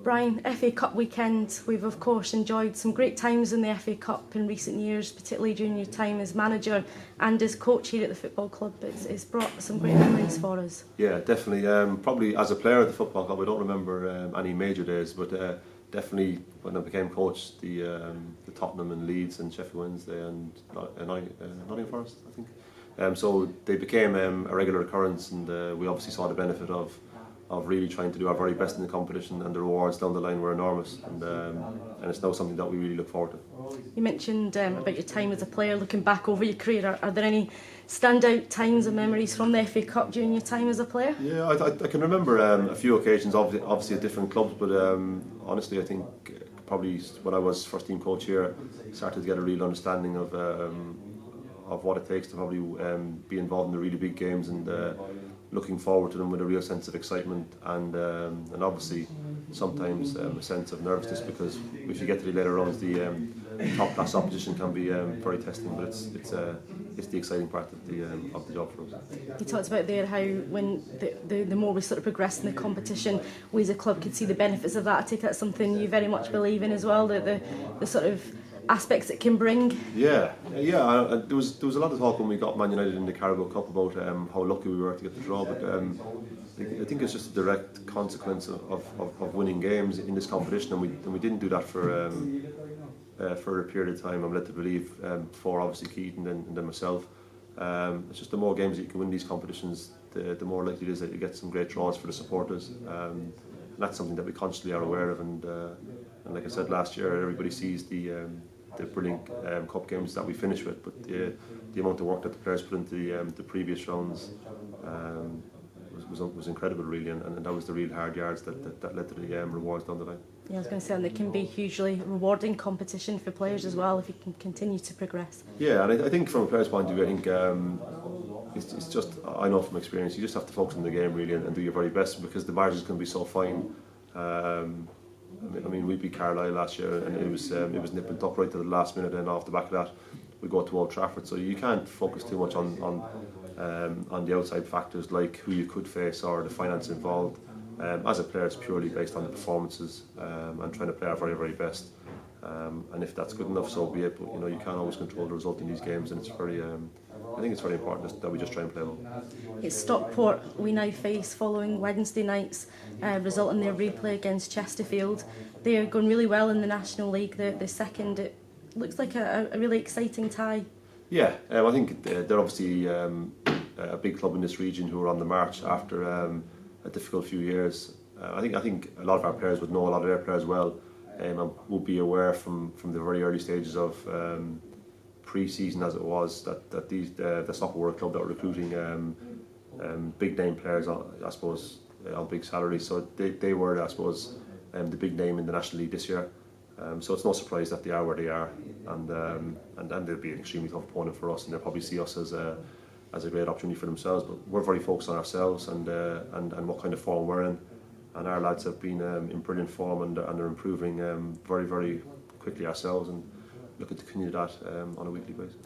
Brian, FA Cup weekend, we've of course enjoyed some great times in the FA Cup in recent years, particularly during your time as manager and as coach here at the football club. It's brought some great memories for us. Yeah, definitely. Probably as a player at the football club, I don't remember any major days, but definitely when I became coach, the Tottenham and Leeds and Sheffield Wednesday and Nottingham Forest, I think. So they became a regular occurrence, and we obviously saw the benefit of really trying to do our very best in the competition, and the rewards down the line were enormous, and it's now something that we really look forward to. You mentioned about your time as a player, looking back over your career. Are there any standout times and memories from the FA Cup during your time as a player? Yeah, I can remember a few occasions, obviously at different clubs, but honestly I think probably when I was first team coach here, I started to get a real understanding of what it takes to probably be involved in the really big games, and looking forward to them with a real sense of excitement, and obviously sometimes a sense of nervousness, because if you get to the later rounds, the top class opposition can be very testing, but it's the exciting part of the job for us. You talked about there how when the more we sort of progressed in the competition, we as a club could see the benefits of that. I take that's something you very much believe in as well, the sort of aspects it can bring. Yeah. There was a lot of talk when we got Man United in the Carabao Cup about how lucky we were to get the draw, but I think it's just a direct consequence of winning games in this competition, and we didn't do that for a period of time. I'm led to believe for obviously Keaton and then myself. It's just the more games that you can win these competitions, the more likely it is that you get some great draws for the supporters. And that's something that we constantly are aware of, and like I said last year, everybody sees the brilliant cup games that we finish with, but the amount of work that the players put into the previous rounds was incredible, really, and that was the real hard yards that led to the rewards down the line. Yeah, I was going to say, and it can be hugely rewarding competition for players as well if you can continue to progress. Yeah, and I think from a player's point of view, I think it's just, I know from experience, you just have to focus on the game really and do your very best, because the margins can be so fine. I mean, we beat Carlisle last year, and it was nip and tuck right to the last minute, and off the back of that we go to Old Trafford, so you can't focus too much on the outside factors like who you could face or the finance involved. As a player, it's purely based on the performances and trying to play our very, very best, and if that's good enough, so be it, but you can't always control the result in these games, and it's very I think it's very important that we just try and play well. It's Stockport we now face following Wednesday night's result in their replay against Chesterfield. They're going really well in the National League, the second. It looks like a really exciting tie. Yeah, I think they're obviously a big club in this region who are on the march after a difficult few years. I think a lot of our players would know a lot of their players well, and would be aware from the very early stages of pre-season, as it was, that the Stockport World Club that were recruiting big name players, I suppose, on big salaries. So they were, I suppose, the big name in the National League this year. So it's no surprise that they are where they are, and they'll be an extremely tough opponent for us, and they'll probably see us as a great opportunity for themselves. But we're very focused on ourselves and what kind of form we're in, and our lads have been in brilliant form, and they're improving very, very quickly ourselves, and looking to continue that on a weekly basis.